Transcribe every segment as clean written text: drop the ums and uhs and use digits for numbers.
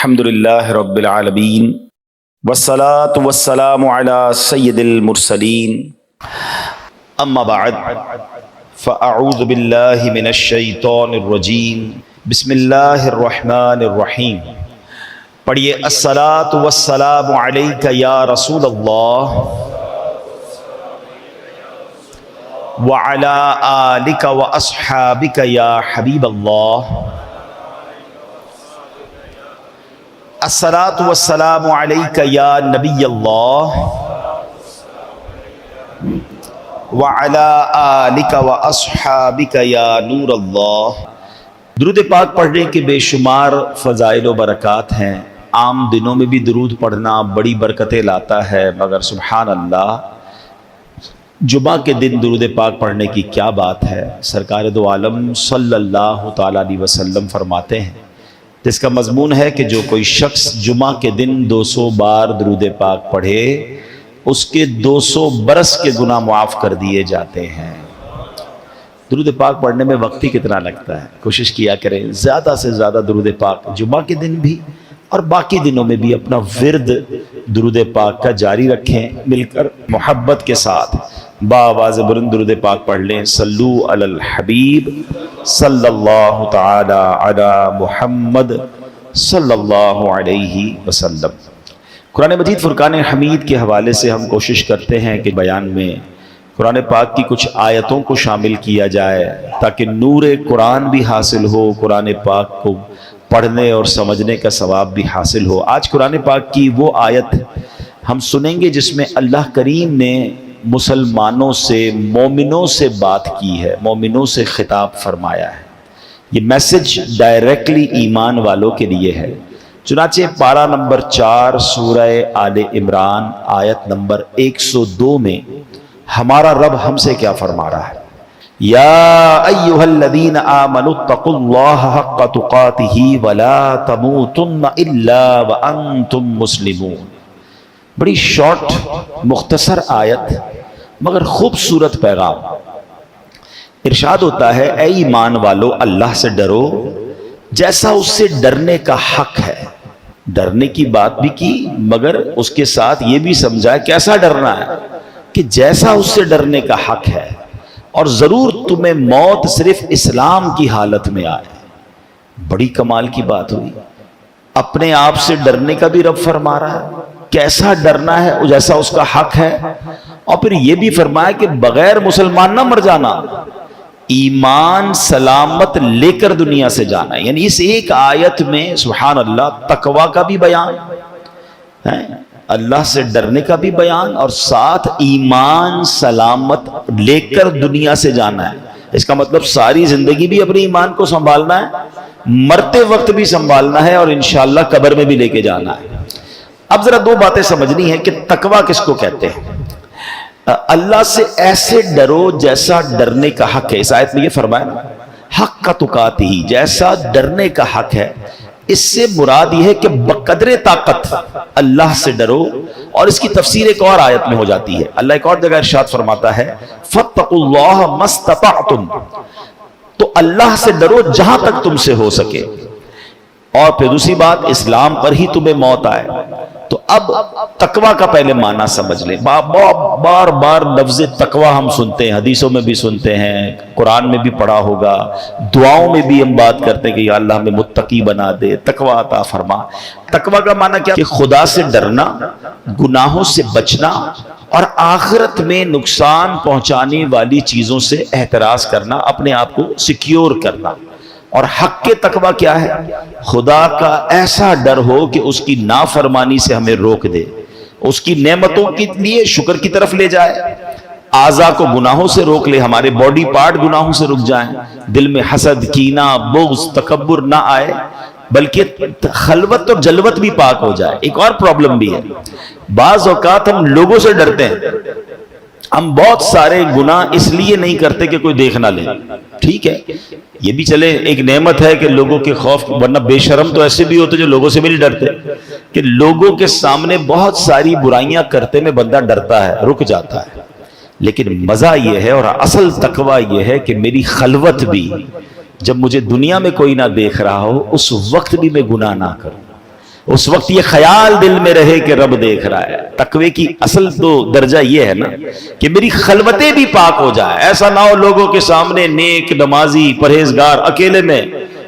الحمدللہ رب العالمین والصلاة والسلام علی سید المرسلین اما بعد فاعوذ باللہ من الشیطان الرجیم بسم اللہ الرحمن الرحیم. پڑھیے الصلاة والسلام علیک یا رسول اللہ وعلی آلک واصحابک یا حبیب اللہ. الصلاۃ والسلام علیک یا نبی اللہ وعلی آلک واصحابک یا نور اللہ. درود پاک پڑھنے کے بے شمار فضائل و برکات ہیں. عام دنوں میں بھی درود پڑھنا بڑی برکتیں لاتا ہے، مگر سبحان اللہ جمعہ کے دن درود پاک پڑھنے کی کیا بات ہے. سرکار دو عالم صلی اللہ تعالیٰ علیہ وسلم فرماتے ہیں، جس کا مضمون ہے کہ جو کوئی شخص جمعہ کے دن 200 بار درود پاک پڑھے اس کے 200 برس کے گناہ معاف کر دیے جاتے ہیں. درود پاک پڑھنے میں وقت ہی کتنا لگتا ہے. کوشش کیا کریں زیادہ سے زیادہ درود پاک جمعہ کے دن بھی اور باقی دنوں میں بھی اپنا ورد درود پاک کا جاری رکھیں. مل کر محبت کے ساتھ بآواز بلند درود پاک پڑھ لیں. صلو علی الحبیب صلی اللہ تعالی علی محمد صلی اللہ علیہ وسلم. قرآن مجید فرقان حمید کے حوالے سے ہم کوشش کرتے ہیں کہ بیان میں قرآن پاک کی کچھ آیتوں کو شامل کیا جائے تاکہ نور قرآن بھی حاصل ہو، قرآن پاک کو پڑھنے اور سمجھنے کا ثواب بھی حاصل ہو. آج قرآن پاک کی وہ آیت ہم سنیں گے جس میں اللہ کریم نے مسلمانوں سے، مومنوں سے بات کی ہے، مومنوں سے خطاب فرمایا ہے. یہ میسج ڈائریکٹلی ایمان والوں کے لیے ہے. چنانچہ پارہ نمبر 4 سورہ آل عمران آیت نمبر 102 میں ہمارا رب ہم سے کیا فرما رہا ہے. یا ایھا الذین آمنوا اتقوا اللہ حق تقاتہ ولا تموتن الا وانتم مسلمون. بڑی شارٹ مختصر آیت مگر خوبصورت پیغام. ارشاد ہوتا ہے اے ایمان والو اللہ سے ڈرو جیسا اس سے ڈرنے کا حق ہے. ڈرنے کی بات بھی کی مگر اس کے ساتھ یہ بھی سمجھا کیسا ڈرنا ہے کہ جیسا اس سے ڈرنے کا حق ہے. اور ضرور تمہیں موت صرف اسلام کی حالت میں آئے. بڑی کمال کی بات ہوئی. اپنے آپ سے ڈرنے کا بھی رب فرما رہا ہے کیسا ڈرنا ہے جیسا اس کا حق ہے، اور پھر یہ بھی فرمایا کہ بغیر مسلمان نہ مر جانا، ایمان سلامت لے کر دنیا سے جانا. یعنی اس ایک آیت میں سبحان اللہ تقوی کا بھی بیان ہے، اللہ سے ڈرنے کا بھی بیان، اور ساتھ ایمان سلامت لے کر دنیا سے جانا ہے. اس کا مطلب ساری زندگی بھی اپنے ایمان کو سنبھالنا ہے، مرتے وقت بھی سنبھالنا ہے، اور انشاءاللہ قبر میں بھی لے کے جانا ہے. اب ذرا دو باتیں سمجھنی ہے کہ تقوی کس کو کہتے ہیں. اللہ سے ایسے ڈرو جیسا ڈرنے کا حق ہے. اس آیت میں یہ فرمایا نا حق کا تقاتہ ہی، جیسا ڈرنے کا حق ہے. اس سے مراد یہ ہے کہ بقدر طاقت اللہ سے ڈرو. اور اس کی تفسیر ایک اور آیت میں ہو جاتی ہے. اللہ ایک اور جگہ ارشاد فرماتا ہے فاتقوا اللہ ما استطعتم، تو اللہ سے ڈرو جہاں تک تم سے ہو سکے. اور پھر دوسری بات اسلام پر ہی تمہیں موت آئے. تو اب تقوی کا پہلے معنی سمجھ لیں. بار بار لفظ تقوی ہم سنتے ہیں، حدیثوں میں بھی سنتے ہیں، قرآن میں بھی پڑھا ہوگا، دعاؤں میں بھی ہم بات کرتے ہیں کہ یا اللہ ہمیں متقی بنا دے، تقوی عطا فرما. تقوی کا معنی کیا کہ خدا سے ڈرنا، گناہوں سے بچنا، اور آخرت میں نقصان پہنچانے والی چیزوں سے احتراز کرنا، اپنے آپ کو سیکیور کرنا. اور حق کے تقوی کیا ہے؟ خدا کا ایسا ڈر ہو کہ اس کی نافرمانی سے ہمیں روک دے، اس کی نعمتوں کے لیے شکر کی طرف لے جائے، اعضاء کو گناہوں سے روک لے، ہمارے باڈی پارٹ گناہوں سے رک جائیں، دل میں حسد، کینہ، بغض، تکبر نہ آئے، بلکہ خلوت اور جلوت بھی پاک ہو جائے. ایک اور پرابلم بھی ہے، بعض اوقات ہم لوگوں سے ڈرتے ہیں. ہم بہت سارے گناہ اس لیے نہیں کرتے کہ کوئی دیکھ نہ لے. ٹھیک ہے یہ بھی چلے، ایک نعمت ہے کہ لوگوں کے خوف، ورنہ بے شرم تو ایسے بھی ہوتے جو لوگوں سے بھی نہیں ڈرتے، کہ لوگوں کے سامنے بہت ساری برائیاں کرتے میں بندہ ڈرتا ہے، رک جاتا ہے. لیکن مزہ یہ ہے اور اصل تقوی یہ ہے کہ میری خلوت بھی، جب مجھے دنیا میں کوئی نہ دیکھ رہا ہو اس وقت بھی میں گناہ نہ کروں. اس وقت یہ خیال دل میں رہے کہ رب دیکھ رہا ہے. تقوی کی اصل تو درجہ یہ ہے نا کہ میری خلوتیں بھی پاک ہو جائے. ایسا نہ ہو لوگوں کے سامنے نیک نمازی پرہیزگار اکیلے میں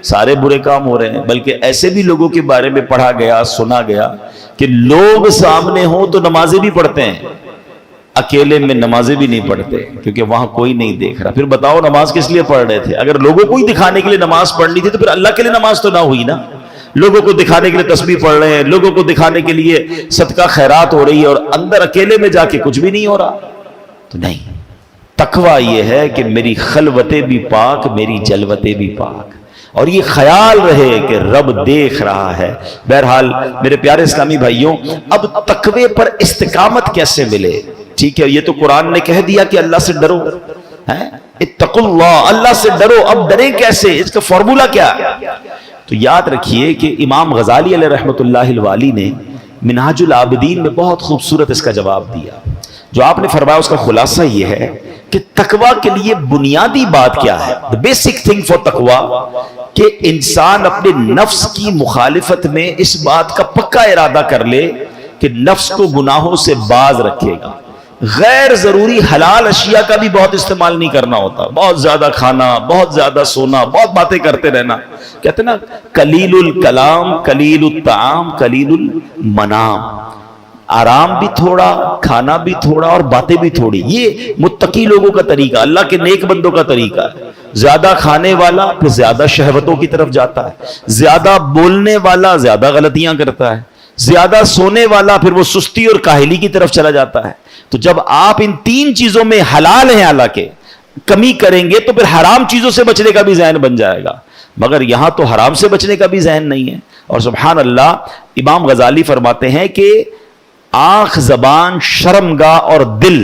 سارے برے کام ہو رہے ہیں، بلکہ ایسے بھی لوگوں کے بارے میں پڑھا گیا سنا گیا کہ لوگ سامنے ہوں تو نمازیں بھی پڑھتے ہیں، اکیلے میں نمازیں بھی نہیں پڑھتے کیونکہ وہاں کوئی نہیں دیکھ رہا. پھر بتاؤ نماز کس لیے پڑھ رہے تھے؟ اگر لوگوں کو ہی دکھانے کے لیے نماز پڑھنی تھی تو پھر اللہ کے لیے نماز تو نہ ہوئی نا. لوگوں کو دکھانے کے لیے تسبیح پڑھ رہے ہیں، لوگوں کو دکھانے کے لیے صدقہ خیرات ہو رہی ہے اور اندر اکیلے میں جا کے کچھ بھی نہیں ہو رہا. تو نہیں، تقویٰ یہ ہے کہ میری خلوتیں بھی پاک، میری جلوتیں بھی پاک، اور یہ خیال رہے کہ رب دیکھ رہا ہے. بہرحال میرے پیارے اسلامی بھائیوں، اب تقوی پر استقامت کیسے ملے؟ ٹھیک ہے، یہ تو قرآن نے کہہ دیا کہ اللہ سے ڈرو، اتقوا اللہ، اللہ سے ڈرو. اب ڈریں کیسے؟ اس کا فارمولا کیا ہے؟ تو یاد رکھیے کہ امام غزالی علیہ رحمۃ اللہ الوالی نے منہاج العابدین میں بہت خوبصورت اس کا جواب دیا. جو آپ نے فرمایا اس کا خلاصہ یہ ہے کہ تقویٰ کے لیے بنیادی بات کیا ہے؟ the basic thing for تقویٰ، کہ انسان اپنے نفس کی مخالفت میں اس بات کا پکا ارادہ کر لے کہ نفس کو گناہوں سے باز رکھے گا. غیر ضروری حلال اشیاء کا بھی بہت استعمال نہیں کرنا ہوتا. بہت زیادہ کھانا، بہت زیادہ سونا، بہت باتیں کرتے رہنا. کہتے نا قلیل الکلام قلیل الطعام قلیل المنام، آرام بھی تھوڑا، کھانا بھی تھوڑا اور باتیں بھی تھوڑی. یہ متقی لوگوں کا طریقہ، اللہ کے نیک بندوں کا طریقہ ہے. زیادہ کھانے والا پھر زیادہ شہوتوں کی طرف جاتا ہے، زیادہ بولنے والا زیادہ غلطیاں کرتا ہے، زیادہ سونے والا پھر وہ سستی اور کاہلی کی طرف چلا جاتا ہے. تو جب آپ ان تین چیزوں میں حلال ہیں حالانکہ کمی کریں گے تو پھر حرام چیزوں سے بچنے کا بھی ذہن بن جائے گا. مگر یہاں تو حرام سے بچنے کا بھی ذہن نہیں ہے. اور سبحان اللہ، امام غزالی فرماتے ہیں کہ آنکھ، زبان، شرمگاہ اور دل،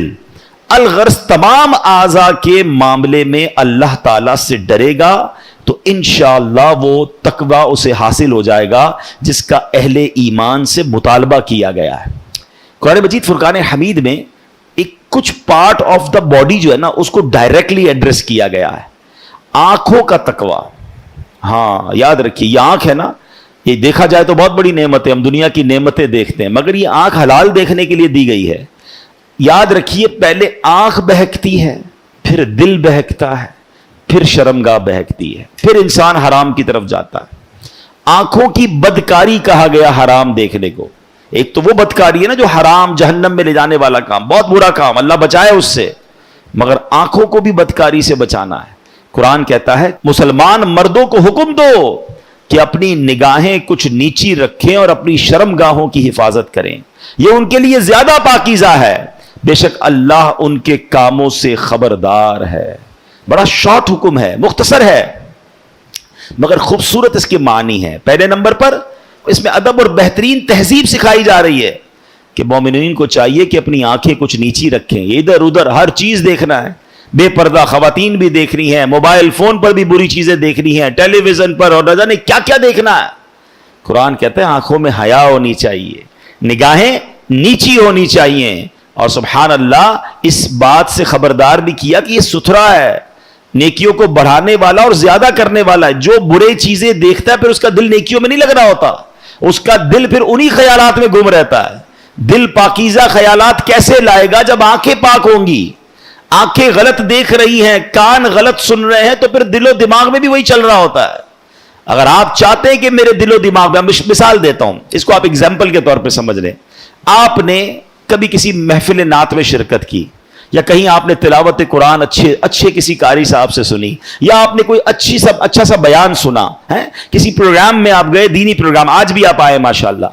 الغرض تمام اعضاء کے معاملے میں اللہ تعالیٰ سے ڈرے گا تو انشاءاللہ وہ تقویٰ اسے حاصل ہو جائے گا جس کا اہل ایمان سے مطالبہ کیا گیا ہے. قرآن مجید فرقان حمید میں ایک کچھ پارٹ آف دا باڈی جو ہے نا اس کو ڈائریکٹلی ایڈریس کیا گیا ہے. آنکھوں کا تقویٰ، ہاں یاد رکھیے یہ آنکھ ہے نا، یہ دیکھا جائے تو بہت بڑی نعمت ہے، ہم دنیا کی نعمتیں دیکھتے ہیں مگر یہ آنکھ حلال دیکھنے کے لیے دی گئی ہے. یاد رکھیے پہلے آنکھ بہکتی ہے، پھر دل بہکتا ہے، پھر شرمگاہ بہکتی ہے، پھر انسان حرام کی طرف جاتا ہے. آنکھوں کی بدکاری کہا گیا حرام دیکھنے کو. ایک تو وہ بدکاری ہے نا جو حرام جہنم میں لے جانے والا کام، بہت برا کام، اللہ بچائے اس سے، مگر آنکھوں کو بھی بدکاری سے بچانا ہے. قرآن کہتا ہے مسلمان مردوں کو حکم دو کہ اپنی نگاہیں کچھ نیچی رکھیں اور اپنی شرمگاہوں کی حفاظت کریں، یہ ان کے لیے زیادہ پاکیزہ ہے، بے شک اللہ ان کے کاموں سے خبردار ہے. بڑا شارٹ حکم ہے، مختصر ہے، مگر خوبصورت اس کے معنی ہے. پہلے نمبر پر اس میں ادب اور بہترین تہذیب سکھائی جا رہی ہے کہ مومنین کو چاہیے کہ اپنی آنکھیں کچھ نیچی رکھیں. ادھر ادھر ہر چیز دیکھنا ہے، بے پردہ خواتین بھی دیکھنی ہے، موبائل فون پر بھی بری چیزیں دیکھنی ہیں، ٹیلی ویژن پر اور نہ جانے کیا کیا دیکھنا ہے. قرآن کہتا ہے آنکھوں میں حیا ہونی چاہیے، نگاہیں نیچی ہونی چاہیے. اور سبحان اللہ اس بات سے خبردار بھی کیا کہ یہ ستھرا ہے، نیکیوں کو بڑھانے والا اور زیادہ کرنے والا ہے. جو برے چیزیں دیکھتا ہے پھر اس کا دل نیکیوں میں نہیں لگ رہا ہوتا، اس کا دل پھر انہی خیالات میں گم رہتا ہے. دل پاکیزہ خیالات کیسے لائے گا جب آنکھیں پاک ہوں گی؟ آنکھیں غلط دیکھ رہی ہیں، کان غلط سن رہے ہیں تو پھر دل و دماغ میں بھی وہی چل رہا ہوتا ہے. اگر آپ چاہتے ہیں کہ میرے دل و دماغ میں، مثال دیتا ہوں، اس کو آپ اگزامپل کے طور پہ سمجھ لیں. آپ نے کبھی کسی محفل نعت میں شرکت کی، یا کہیں آپ نے تلاوت قرآن اچھے کسی قاری صاحب سے سنی، یا آپ نے کوئی اچھا سا بیان سنا ہے، کسی پروگرام میں آپ گئے، دینی پروگرام، آج بھی آپ آئے ماشاءاللہ.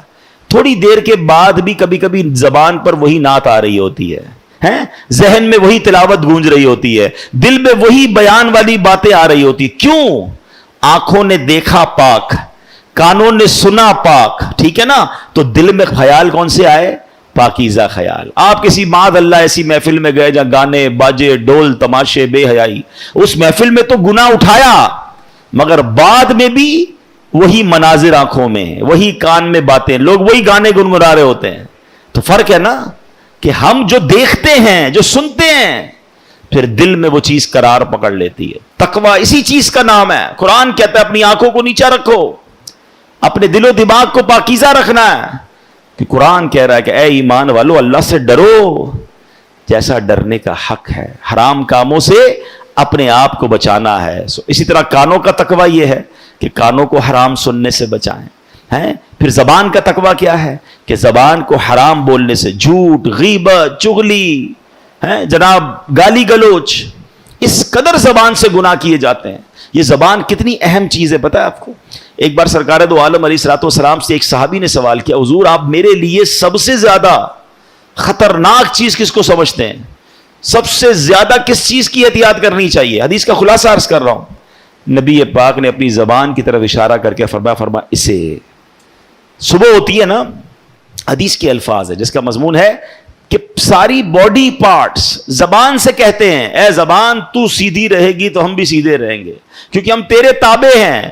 تھوڑی دیر کے بعد بھی کبھی کبھی زبان پر وہی نعت آ رہی ہوتی ہے، ذہن میں وہی تلاوت گونج رہی ہوتی ہے، دل میں وہی بیان والی باتیں آ رہی ہوتی. کیوں؟ آنکھوں نے دیکھا پاک، کانوں نے سنا پاک، ٹھیک ہے نا، تو دل میں خیال کون سے آئے؟ پاکیزہ خیال. آپ کسی معاذ اللہ ایسی محفل میں گئے جہاں گانے باجے ڈول تماشے بے حیائی، اس محفل میں تو گناہ اٹھایا مگر بعد میں بھی وہی مناظر آنکھوں میں، وہی کان میں باتیں، لوگ وہی گانے گنگنا رہے ہوتے ہیں. تو فرق ہے نا کہ ہم جو دیکھتے ہیں، جو سنتے ہیں، پھر دل میں وہ چیز قرار پکڑ لیتی ہے. تقویٰ اسی چیز کا نام ہے. قرآن کہتا ہے اپنی آنکھوں کو نیچا رکھو. اپنے دل و دماغ کو پاکیزہ رکھنا ہے، کہ قرآن کہہ رہا ہے کہ اے ایمان والو اللہ سے ڈرو جیسا ڈرنے کا حق ہے، حرام کاموں سے اپنے آپ کو بچانا ہے۔ اسی طرح کانوں کا تقوی یہ ہے کہ کانوں کو حرام سننے سے بچائیں ہیں۔ پھر زبان کا تقوی کیا ہے کہ زبان کو حرام بولنے سے، جھوٹ، غیبت، چغلی، جناب گالی گلوچ، اس قدر زبان سے گناہ کیے جاتے ہیں۔ یہ زبان کتنی اہم چیز ہے پتہ ہے آپ کو؟ ایک بار سرکار دو عالم علیہ الصلوۃ والسلام سے ایک صحابی نے سوال کیا، حضور آپ میرے لیے سب سے زیادہ خطرناک چیز کس کو سمجھتے ہیں؟ سب سے زیادہ کس چیز کی احتیاط کرنی چاہیے؟ حدیث کا خلاصہ عرض کر رہا ہوں۔ نبی پاک نے اپنی زبان کی طرف اشارہ کر کے فرمایا اسے، صبح ہوتی ہے نا، حدیث کے الفاظ ہے جس کا مضمون ہے کہ ساری باڈی پارٹس زبان سے کہتے ہیں اے زبان تو سیدھی رہے گی تو ہم بھی سیدھے رہیں گے، کیونکہ ہم تیرے تابع ہیں،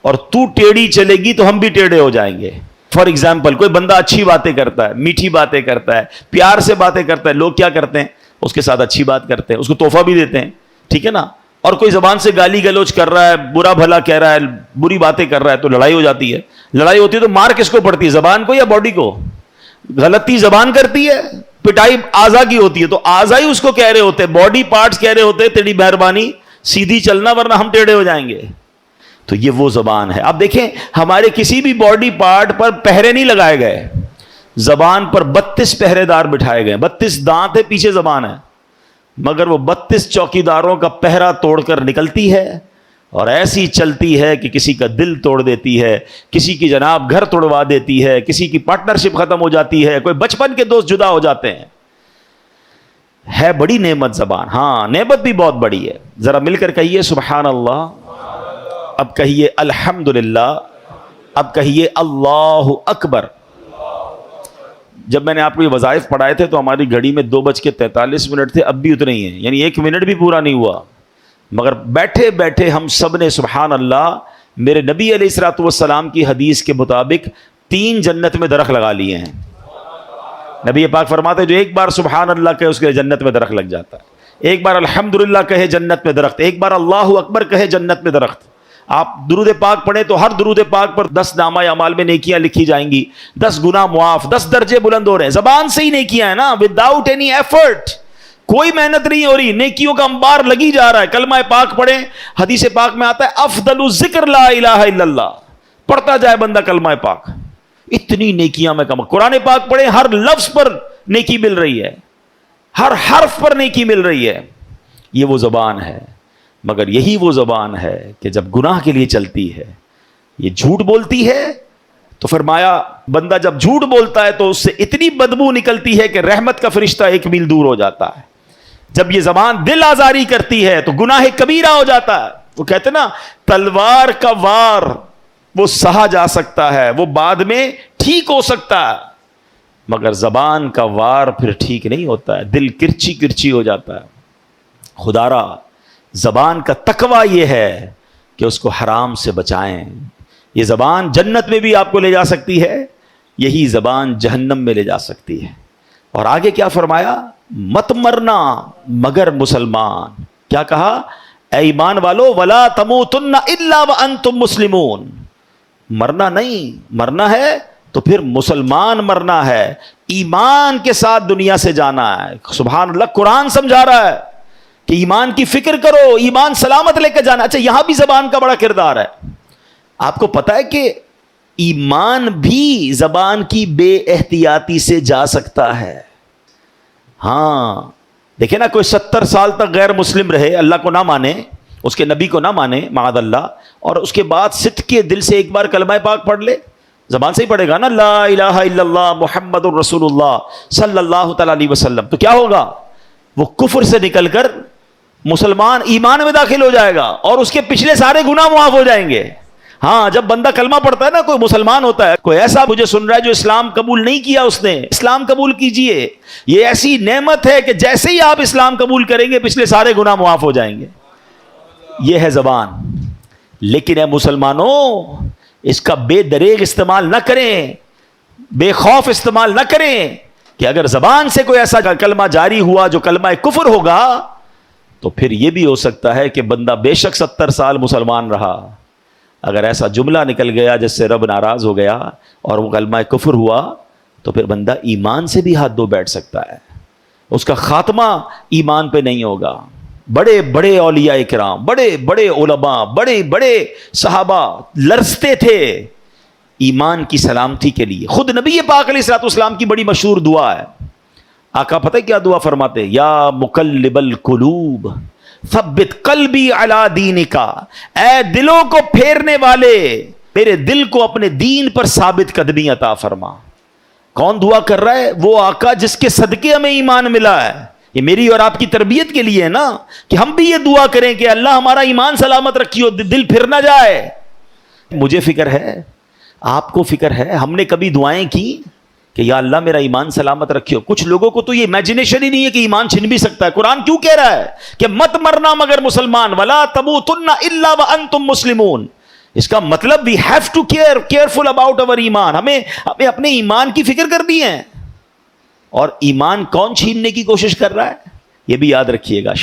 اور تو ٹیڑھی چلے گی تو ہم بھی ٹیڑھے ہو جائیں گے۔ فار ایگزامپل کوئی بندہ اچھی باتیں کرتا ہے، میٹھی باتیں کرتا ہے، پیار سے باتیں کرتا ہے، لوگ کیا کرتے ہیں؟ اس کے ساتھ اچھی بات کرتے ہیں، اس کو تحفہ بھی دیتے ہیں، ٹھیک ہے نا؟ اور کوئی زبان سے گالی گلوچ کر رہا ہے، برا بھلا کہہ رہا ہے، بری باتیں کر رہا ہے، تو لڑائی ہو جاتی ہے۔ لڑائی ہوتی ہے تو مار کس کو پڑتی ہے؟ زبان کو یا باڈی کو؟ غلطی زبان کرتی ہے، پٹائی اعضا کی ہوتی ہے، تو اعضا ہی اس کو کہہ رہے ہوتے ہیں، باڈی پارٹس کہہ رہے ہوتے ہیں تیری مہربانی سیدھی چلنا ورنہ ہم ٹیڑھے ہو جائیں گے۔ تو یہ وہ زبان ہے۔ آپ دیکھیں ہمارے کسی بھی باڈی پارٹ پر پہرے نہیں لگائے گئے، زبان پر 32 پہرے دار بٹھائے گئے، 32 دانت ہے، پیچھے زبان ہے، مگر وہ 32 چوکیداروں کا پہرا توڑ کر نکلتی ہے اور ایسی چلتی ہے کہ کسی کا دل توڑ دیتی ہے، کسی کی جناب گھر توڑوا دیتی ہے، کسی کی پارٹنرشپ ختم ہو جاتی ہے، کوئی بچپن کے دوست جدا ہو جاتے ہیں۔ ہے بڑی نعمت زبان، ہاں نعمت بھی بہت بڑی ہے۔ ذرا مل کر کہیے سبحان اللہ، اب کہیے الحمدللہ، اب کہیے اللہ اکبر۔ جب میں نے آپ کو یہ وظائف پڑھائے تھے تو ہماری گھڑی میں 2:43 تھے، اب بھی اتنے ہی ہیں، یعنی 1 منٹ بھی پورا نہیں ہوا، مگر بیٹھے بیٹھے ہم سب نے سبحان اللہ میرے نبی علیہ الصلوۃ والسلام کی حدیث کے مطابق 3 جنت میں درخت لگا لیے ہیں۔ نبی پاک فرماتے جو ایک بار سبحان اللہ کہے اس کے جنت میں درخت لگ جاتا ہے، ایک بار الحمدللہ کہے جنت میں درخت، ایک بار اللہ اکبر کہے جنت میں درخت۔ آپ درود پاک پڑھیں تو ہر درود پاک پر 10 نامہ اعمال میں نیکیاں لکھی جائیں گی، 10 گناہ معاف، 10 درجے بلند ہو رہے ہیں۔ زبان سے ہی نیکیاں ہیں نا، وداؤٹ اینی ایفرٹ، کوئی محنت نہیں ہو رہی، نیکیوں کا انبار لگی جا رہا ہے۔ کلمہ پاک پڑھیں، حدیث پاک میں آتا ہے افضل الذکر لا الہ الا اللہ، پڑھتا جائے بندہ کلمہ پاک، اتنی نیکیاں میں کم۔ قرآن پاک پڑھیں، ہر لفظ پر نیکی مل رہی ہے، ہر حرف پر نیکی مل رہی ہے۔ یہ وہ زبان ہے، مگر یہی وہ زبان ہے کہ جب گناہ کے لیے چلتی ہے، یہ جھوٹ بولتی ہے، تو فرمایا بندہ جب جھوٹ بولتا ہے تو اس سے اتنی بدبو نکلتی ہے کہ رحمت کا فرشتہ 1 میل دور ہو جاتا ہے۔ جب یہ زبان دل آزاری کرتی ہے تو گناہ کبیرہ ہو جاتا ہے۔ وہ کہتے ہیں نا تلوار کا وار وہ سہا جا سکتا ہے، وہ بعد میں ٹھیک ہو سکتا ہے، مگر زبان کا وار پھر ٹھیک نہیں ہوتا ہے، دل کرچی کرچی ہو جاتا ہے۔ خدا را زبان کا تقوی یہ ہے کہ اس کو حرام سے بچائیں۔ یہ زبان جنت میں بھی آپ کو لے جا سکتی ہے، یہی زبان جہنم میں لے جا سکتی ہے۔ اور آگے کیا فرمایا؟ مت مرنا مگر مسلمان۔ کیا کہا؟ اے ایمان والو ولا تموتن الا وانتم مسلمون، مرنا نہیں، مرنا ہے تو پھر مسلمان مرنا ہے، ایمان کے ساتھ دنیا سے جانا ہے۔ سبحان اللہ، قرآن سمجھا رہا ہے کہ ایمان کی فکر کرو، ایمان سلامت لے کے جانا۔ اچھا یہاں بھی زبان کا بڑا کردار ہے۔ آپ کو پتا ہے کہ ایمان بھی زبان کی بے احتیاطی سے جا سکتا ہے۔ ہاں دیکھیں نا، کوئی 70 سال تک غیر مسلم رہے، اللہ کو نہ مانے، اس کے نبی کو نہ مانے معاذ اللہ، اور اس کے بعد صدق کے دل سے ایک بار کلمہ پاک پڑھ لے، زبان سے ہی پڑھے گا نا، لا الہ الا اللہ محمد الرسول اللہ صلی اللہ تعالی علیہ وسلم، تو کیا ہوگا؟ وہ کفر سے نکل کر مسلمان ایمان میں داخل ہو جائے گا اور اس کے پچھلے سارے گناہ معاف ہو جائیں گے۔ ہاں جب بندہ کلمہ پڑھتا ہے نا، کوئی مسلمان ہوتا ہے، کوئی ایسا مجھے سن رہا ہے جو اسلام قبول نہیں کیا، اس نے اسلام قبول کیجئے، یہ ایسی نعمت ہے کہ جیسے ہی آپ اسلام قبول کریں گے پچھلے سارے گناہ معاف ہو جائیں گے۔ یہ ہے زبان۔ لیکن اے مسلمانوں، اس کا بے دریغ استعمال نہ کریں، بے خوف استعمال نہ کریں کہ اگر زبان سے کوئی ایسا کلمہ جاری ہوا جو کلمہ کفر ہوگا تو پھر یہ بھی ہو سکتا ہے کہ بندہ بے شک 70 سال مسلمان رہا، اگر ایسا جملہ نکل گیا جس سے رب ناراض ہو گیا اور وہ کلمہ کفر ہوا تو پھر بندہ ایمان سے بھی ہاتھ دھو بیٹھ سکتا ہے، اس کا خاتمہ ایمان پہ نہیں ہوگا۔ بڑے بڑے اولیاء کرام، بڑے بڑے علماء، بڑے بڑے صحابہ لرزتے تھے ایمان کی سلامتی کے لیے۔ خود نبی پاک علیہ الصلوۃ والسلام کی بڑی مشہور دعا ہے، آقا پتہ ہے کیا دعا فرماتے؟ یا مقلب القلوب ثبت قلبی علی دینک، اے دلوں کو پھیرنے والے میرے دل کو اپنے دین پر ثابت قدمی عطا فرما۔ کون دعا کر رہا ہے؟ وہ آقا جس کے صدقے ہمیں ایمان ملا ہے۔ یہ میری اور آپ کی تربیت کے لیے ہے نا، کہ ہم بھی یہ دعا کریں کہ اللہ ہمارا ایمان سلامت رکھیو، دل پھر نہ جائے۔ مجھے فکر ہے، آپ کو فکر ہے، ہم نے کبھی دعائیں کی کہ یا اللہ میرا ایمان سلامت رکھیو؟ کچھ لوگوں کو تو یہ امیجنیشن ہی نہیں ہے کہ ایمان چھن بھی سکتا ہے۔ قرآن کیوں کہہ رہا ہے کہ مت مرنا مگر مسلمان، ولا تموتن الا وانتم مسلمون؟ اس کا مطلب we have to careful about our ایمان، ہمیں اپنے ایمان کی فکر کرنی ہے۔ اور ایمان کون چھیننے کی کوشش کر رہا ہے؟ یہ بھی یاد رکھیے گا،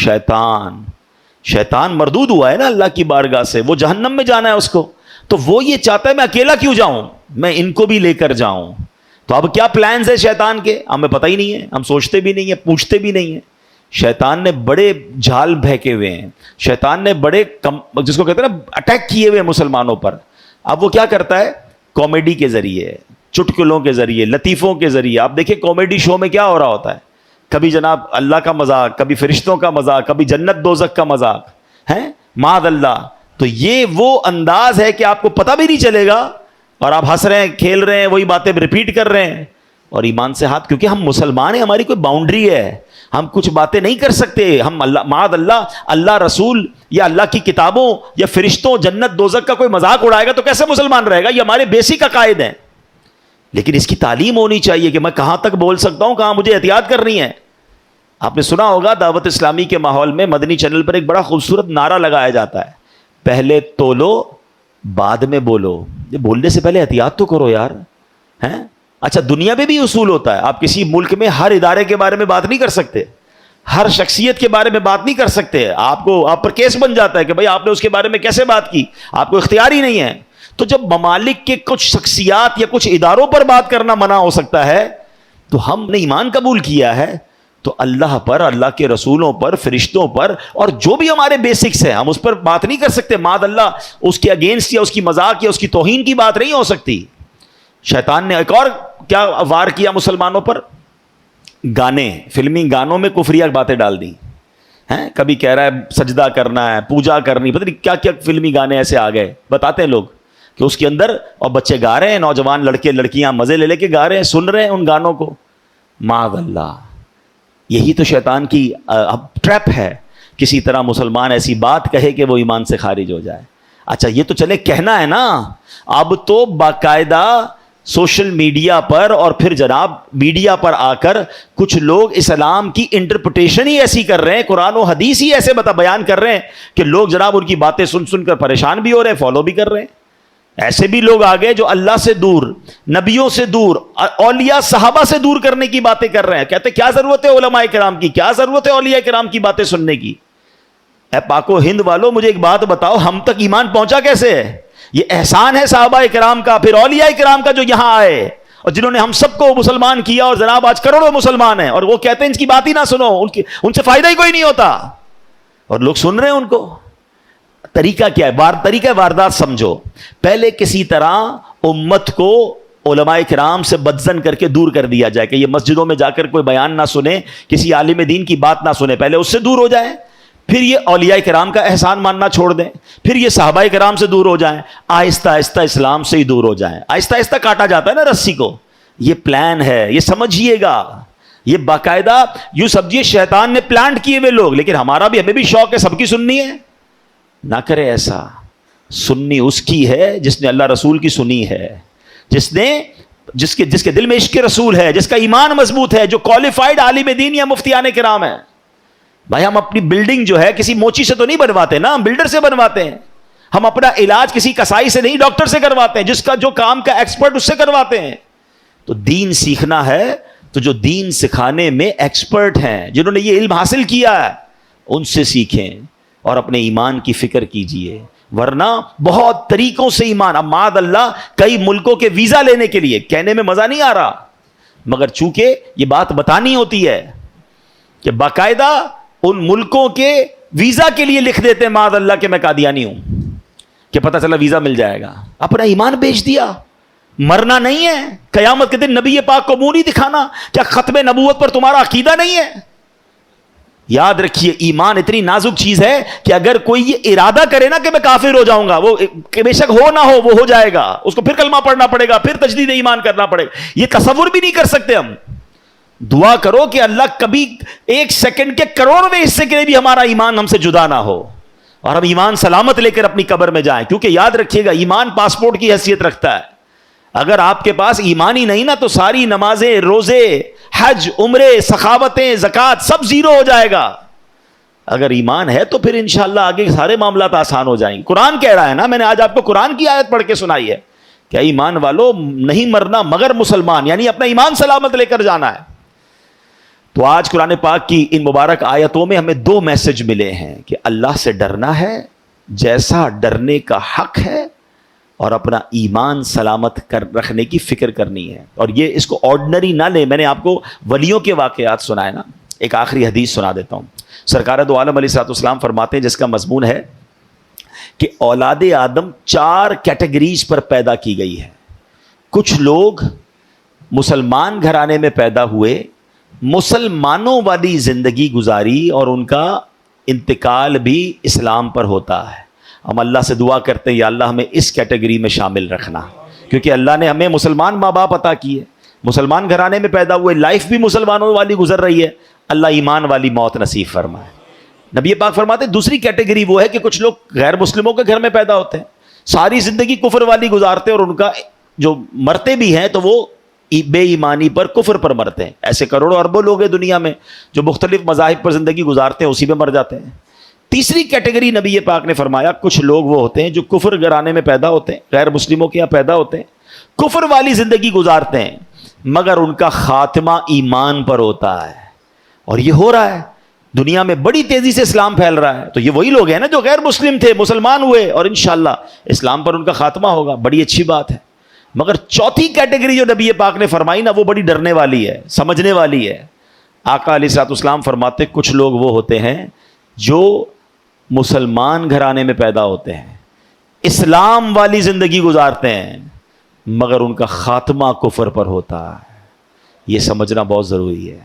شیطان مردود ہوا ہے نا اللہ کی بارگاہ سے، وہ جہنم میں جانا ہے اس کو، تو وہ یہ چاہتا ہے میں اکیلا کیوں جاؤں، میں ان کو بھی لے کر جاؤں۔ تو اب کیا پلانز ہے شیطان کے؟ ہمیں پتہ ہی نہیں ہے، ہم سوچتے بھی نہیں ہیں، پوچھتے بھی نہیں ہیں۔ شیطان نے بڑے جھال بہکے ہوئے ہیں، شیطان نے بڑے جس کو کہتے ہیں نا اٹیک کیے ہوئے مسلمانوں پر۔ اب وہ کیا کرتا ہے؟ کامیڈی کے ذریعے، چٹکلوں کے ذریعے، لطیفوں کے ذریعے۔ آپ دیکھیں کامیڈی شو میں کیا ہو رہا ہوتا ہے، کبھی جناب اللہ کا مذاق، کبھی فرشتوں کا مذاق، کبھی جنت دوزخ کا مذاق ہے، معاذ اللہ۔ تو یہ وہ انداز ہے کہ آپ کو پتہ بھی نہیں چلے گا اور آپ ہنس رہے ہیں، کھیل رہے ہیں، وہی باتیں ریپیٹ کر رہے ہیں، اور ایمان سے ہاتھ، کیونکہ ہم مسلمان ہیں، ہماری کوئی باؤنڈری ہے، ہم کچھ باتیں نہیں کر سکتے۔ ہم اللہ معاذ اللہ رسول یا اللہ کی کتابوں یا فرشتوں جنت دوزخ کا کوئی مذاق اڑائے گا تو کیسے مسلمان رہے گا؟ یہ ہمارے بیسک عقائد ہیں، لیکن اس کی تعلیم ہونی چاہیے کہ میں کہاں تک بول سکتا ہوں، کہاں مجھے احتیاط کرنی ہے۔ آپ نے سنا ہوگا دعوت اسلامی کے ماحول میں مدنی چینل پر ایک بڑا خوبصورت نعرہ لگایا جاتا ہے، پہلے تولو بعد میں بولو۔ یہ بولنے سے پہلے احتیاط تو کرو یار، ہیں؟ اچھا دنیا میں بھی اصول ہوتا ہے، آپ کسی ملک میں ہر ادارے کے بارے میں بات نہیں کر سکتے، ہر شخصیت کے بارے میں بات نہیں کر سکتے، آپ پر کیس بن جاتا ہے کہ بھائی آپ نے اس کے بارے میں کیسے بات کی، آپ کو اختیار ہی نہیں ہے۔ تو جب ممالک کے کچھ شخصیات یا کچھ اداروں پر بات کرنا منع ہو سکتا ہے، تو ہم نے ایمان قبول کیا ہے تو اللہ پر، اللہ کے رسولوں پر، فرشتوں پر، اور جو بھی ہمارے بیسکس ہیں ہم اس پر بات نہیں کر سکتے۔ معاذ اللہ اس کے اگینسٹ یا اس کی مذاق یا اس کی توہین کی بات نہیں ہو سکتی۔ شیطان نے ایک اور کیا وار کیا مسلمانوں پر؟ گانے، فلمی گانوں میں کفریہ باتیں ڈال دی ہیں۔ کبھی کہہ رہا ہے سجدہ کرنا ہے، پوجا کرنی، پتہ نہیں کیا کیا فلمی گانے ایسے آ گئے، بتاتے ہیں لوگ کہ اس کے اندر، اور بچے گا رہے ہیں، نوجوان لڑکے لڑکیاں مزے لے کے گا رہے ہیں، سن رہے ہیں ان گانوں کو۔ معاذ اللہ، یہی تو شیطان کی ٹریپ ہے، کسی طرح مسلمان ایسی بات کہے کہ وہ ایمان سے خارج ہو جائے۔ اچھا یہ تو چلے کہنا ہے نا، اب تو باقاعدہ سوشل میڈیا پر اور پھر جناب میڈیا پر آ کر کچھ لوگ اسلام کی انٹرپریٹیشن ہی ایسی کر رہے ہیں، قرآن و حدیث ہی ایسے بیان کر رہے ہیں کہ لوگ جناب ان کی باتیں سن سن کر پریشان بھی ہو رہے ہیں، فالو بھی کر رہے ہیں۔ ایسے بھی لوگ آ گئے جو اللہ سے دور، نبیوں سے دور، اولیاء صحابہ سے دور کرنے کی باتیں کر رہے ہیں۔ کہتے کیا ضرورت ہے علماء کرام کی، کیا ضرورت ہے اولیاء کرام کی باتیں سننے کی؟ اے پاک و ہند والو مجھے ایک بات بتاؤ، ہم تک ایمان پہنچا کیسے ہے؟ یہ احسان ہے صحابہ کرام کا، پھر اولیاء کرام کا جو یہاں آئے اور جنہوں نے ہم سب کو مسلمان کیا، اور جناب آج کروڑوں مسلمان ہیں، اور وہ کہتے ہیں ان کی بات ہی نہ سنو، ان سے فائدہ ہی کوئی نہیں ہوتا، اور لوگ سن رہے ہیں ان کو۔ طریقہ کیا ہے؟ طریقہ واردات سمجھو۔ پہلے کسی طرح امت کو علماء کرام سے بدزن کر کے دور کر دیا جائے کہ یہ مسجدوں میں جا کر کوئی بیان نہ سنے، کسی عالم دین کی بات نہ سنے، پہلے اس سے دور ہو جائیں، پھر یہ اولیاء کرام کا احسان ماننا چھوڑ دیں، پھر یہ صحابہ کرام سے دور ہو جائیں، آہستہ آہستہ اسلام سے ہی دور ہو جائیں۔ آہستہ آہستہ کاٹا جاتا ہے نا رسی کو، یہ پلان ہے، یہ سمجھیے گا، یہ باقاعدہ یوں سمجھیے شیطان نے پلانٹ کیے ہوئے لوگ۔ لیکن ہمیں بھی شوق ہے سب کی سننی ہے، نہ کرے ایسا۔ سننی اس کی ہے جس نے اللہ رسول کی سنی ہے، جس کے دل میں عشق رسول ہے، جس کا ایمان مضبوط ہے، جو کوالیفائڈ عالم دین یا مفتیان کرام ہے۔ بھائی ہم اپنی بلڈنگ جو ہے کسی موچی سے تو نہیں بنواتے نا، ہم بلڈر سے بنواتے ہیں۔ ہم اپنا علاج کسی کسائی سے نہیں، ڈاکٹر سے کرواتے ہیں، جس کا جو کام کا ایکسپرٹ اس سے کرواتے ہیں۔ تو دین سیکھنا ہے تو جو دین سکھانے میں ایکسپرٹ ہیں، جنہوں نے یہ علم حاصل کیا ہے، ان سے سیکھیں اور اپنے ایمان کی فکر کیجئے۔ ورنہ بہت طریقوں سے ایمان، اب معاذ اللہ کئی ملکوں کے ویزا لینے کے لیے، کہنے میں مزہ نہیں آ رہا مگر چونکہ یہ بات بتانی ہوتی ہے کہ باقاعدہ ان ملکوں کے ویزا کے لیے لکھ دیتے ہیں معاذ اللہ کہ میں قادیانی ہوں، کہ پتہ چلا ویزا مل جائے گا، اپنا ایمان بیچ دیا۔ مرنا نہیں ہے، قیامت کے دن نبی پاک کو منہ نہیں دکھانا، کیا ختم نبوت پر تمہارا عقیدہ نہیں ہے؟ یاد رکھیے ایمان اتنی نازک چیز ہے کہ اگر کوئی یہ ارادہ کرے نا کہ میں کافر ہو جاؤں گا، وہ بے شک ہو نہ ہو وہ ہو جائے گا، اس کو پھر کلمہ پڑھنا پڑے گا، پھر تجدید ایمان کرنا پڑے گا، یہ تصور بھی نہیں کر سکتے ہم۔ دعا کرو کہ اللہ کبھی ایک سیکنڈ کے کروڑویں حصے کے لیے بھی ہمارا ایمان ہم سے جدا نہ ہو اور ہم ایمان سلامت لے کر اپنی قبر میں جائیں، کیونکہ یاد رکھیے گا ایمان پاسپورٹ کی حیثیت رکھتا ہے۔ اگر آپ کے پاس ایمان ہی نہیں نا تو ساری نمازیں، روزے، حج، عمرے، سخاوتیں، زکوٰۃ سب زیرو ہو جائے گا۔ اگر ایمان ہے تو پھر انشاءاللہ آگے سارے معاملات آسان ہو جائیں گے۔ قرآن کہہ رہا ہے نا، میں نے آج آپ کو قرآن کی آیت پڑھ کے سنائی ہے کہ ایمان والو نہیں مرنا مگر مسلمان، یعنی اپنا ایمان سلامت لے کر جانا ہے۔ تو آج قرآن پاک کی ان مبارک آیتوں میں ہمیں دو میسج ملے ہیں کہ اللہ سے ڈرنا ہے جیسا ڈرنے کا حق ہے، اور اپنا ایمان سلامت کر رکھنے کی فکر کرنی ہے۔ اور یہ اس کو آرڈنری نہ لیں، میں نے آپ کو ولیوں کے واقعات سنائے نا، ایک آخری حدیث سنا دیتا ہوں۔ سرکار دو عالم علیہ الصلوۃ والسلام فرماتے ہیں، جس کا مضمون ہے کہ اولاد آدم 4 کیٹیگریز پر پیدا کی گئی ہے۔ کچھ لوگ مسلمان گھرانے میں پیدا ہوئے، مسلمانوں والی زندگی گزاری اور ان کا انتقال بھی اسلام پر ہوتا ہے۔ ہم اللہ سے دعا کرتے ہیں یا اللہ ہمیں اس کیٹیگری میں شامل رکھنا، کیونکہ اللہ نے ہمیں مسلمان ماں باپ عطا کیے، مسلمان گھرانے میں پیدا ہوئے، لائف بھی مسلمانوں والی گزر رہی ہے، اللہ ایمان والی موت نصیب فرمائے۔ نبی پاک فرماتے ہیں دوسری کیٹیگری وہ ہے کہ کچھ لوگ غیر مسلموں کے گھر میں پیدا ہوتے ہیں، ساری زندگی کفر والی گزارتے ہیں، اور ان کا جو مرتے بھی ہیں تو وہ بے ایمانی پر، کفر پر مرتے ہیں۔ ایسے کروڑوں اربوں لوگ ہیں دنیا میں جو مختلف مذاہب پر زندگی گزارتے ہیں، اسی پہ مر جاتے ہیں۔ تیسری کیٹیگری نبی پاک نے فرمایا کچھ لوگ وہ ہوتے ہیں جو کفر گھرانے میں پیدا ہوتے ہیں، غیر مسلموں کے یہاں پیدا ہوتے ہیں، کفر والی زندگی گزارتے ہیں، مگر ان کا خاتمہ ایمان پر ہوتا ہے۔ اور یہ ہو رہا ہے دنیا میں، بڑی تیزی سے اسلام پھیل رہا ہے۔ تو یہ وہی لوگ ہیں نا جو غیر مسلم تھے، مسلمان ہوئے، اور انشاءاللہ اسلام پر ان کا خاتمہ ہوگا، بڑی اچھی بات ہے۔ مگر چوتھی کیٹیگری جو نبی پاک نے فرمائی نا، وہ بڑی ڈرنے والی ہے، سمجھنے والی ہے۔ آقا علیہ الصلوۃ والسلام فرماتے کچھ لوگ وہ ہوتے ہیں جو مسلمان گھرانے میں پیدا ہوتے ہیں، اسلام والی زندگی گزارتے ہیں، مگر ان کا خاتمہ کفر پر ہوتا ہے۔ یہ سمجھنا بہت ضروری ہے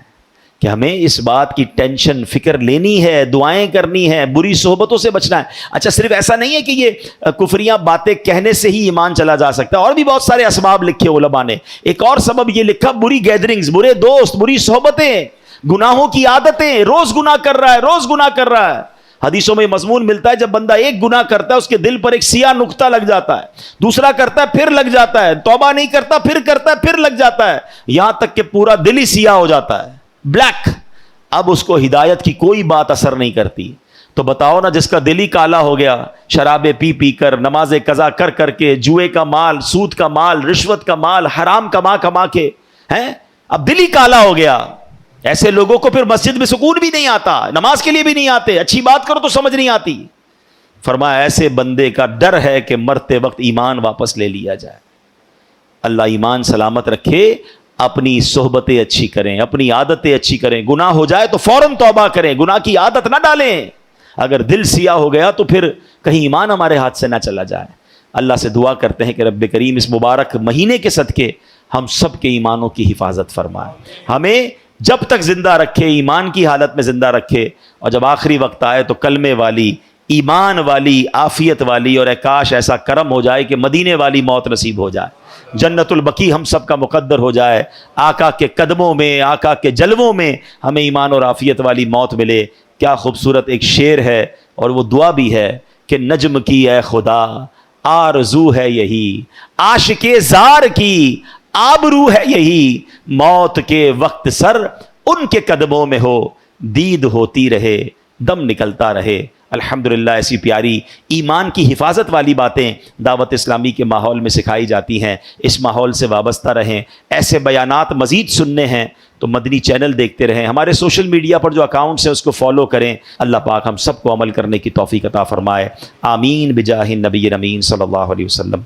کہ ہمیں اس بات کی ٹینشن، فکر لینی ہے، دعائیں کرنی ہے، بری صحبتوں سے بچنا ہے۔ اچھا صرف ایسا نہیں ہے کہ یہ کفریاں باتیں کہنے سے ہی ایمان چلا جا سکتا ہے، اور بھی بہت سارے اسباب لکھے علماء نے۔ ایک اور سبب یہ لکھا، بری گیدرنگز، برے دوست، بری صحبتیں، گناہوں کی عادتیں، روز گناہ کر رہا ہے، روز گناہ کر رہا ہے۔ حدیثوں میں مضمون ملتا ہے جب بندہ ایک گناہ کرتا ہے اس کے دل پر ایک سیاہ نقطہ لگ جاتا ہے، دوسرا کرتا ہے پھر لگ جاتا ہے، توبہ نہیں کرتا پھر کرتا ہے پھر لگ جاتا ہے، یہاں تک کہ پورا دل ہی سیاہ ہو جاتا ہے، بلیک۔ اب اس کو ہدایت کی کوئی بات اثر نہیں کرتی۔ تو بتاؤ نا، جس کا دل ہی کالا ہو گیا، شرابیں پی پی کر، نماز قضا کر کر کے، جوئے کا مال، سود کا مال، رشوت کا مال، حرام کما کما کے، ہیں اب دل ہی کالا ہو گیا۔ ایسے لوگوں کو پھر مسجد میں سکون بھی نہیں آتا، نماز کے لیے بھی نہیں آتے، اچھی بات کرو تو سمجھ نہیں آتی۔ فرمایا ایسے بندے کا ڈر ہے کہ مرتے وقت ایمان واپس لے لیا جائے۔ اللہ ایمان سلامت رکھے، اپنی صحبتیں اچھی کریں، اپنی عادتیں اچھی کریں، گناہ ہو جائے تو فوراً توبہ کریں، گناہ کی عادت نہ ڈالیں۔ اگر دل سیاہ ہو گیا تو پھر کہیں ایمان ہمارے ہاتھ سے نہ چلا جائے۔ اللہ سے دعا کرتے ہیں کہ رب کریم اس مبارک مہینے کے صدقے ہم سب کے ایمانوں کی حفاظت فرمائے، ہمیں جب تک زندہ رکھے، ایمان کی حالت میں زندہ رکھے، اور جب آخری وقت آئے تو کلمے والی، ایمان والی، عافیت والی، اور کاش ایسا کرم ہو جائے کہ مدینے والی موت نصیب ہو جائے، جنت البقیع ہم سب کا مقدر ہو جائے، آقا کے قدموں میں، آقا کے جلووں میں ہمیں ایمان اور عافیت والی موت ملے۔ کیا خوبصورت ایک شعر ہے، اور وہ دعا بھی ہے کہ نجم کی اے خدا آرزو ہے یہی، عاشق زار کی آبرو ہے یہی، موت کے وقت سر ان کے قدموں میں ہو، دید ہوتی رہے، دم نکلتا رہے۔ الحمدللہ ایسی پیاری ایمان کی حفاظت والی باتیں دعوت اسلامی کے ماحول میں سکھائی جاتی ہیں. اس ماحول سے وابستہ رہیں. ایسے بیانات مزید سننے ہیں تو مدنی چینل دیکھتے رہیں. ہمارے سوشل میڈیا پر جو اکاؤنٹس ہیں اس کو فالو کریں. اللہ پاک ہم سب کو عمل کرنے کی توفیق عطا فرمائے. آمین بجاہ النبی امین صلی اللہ علیہ وسلم.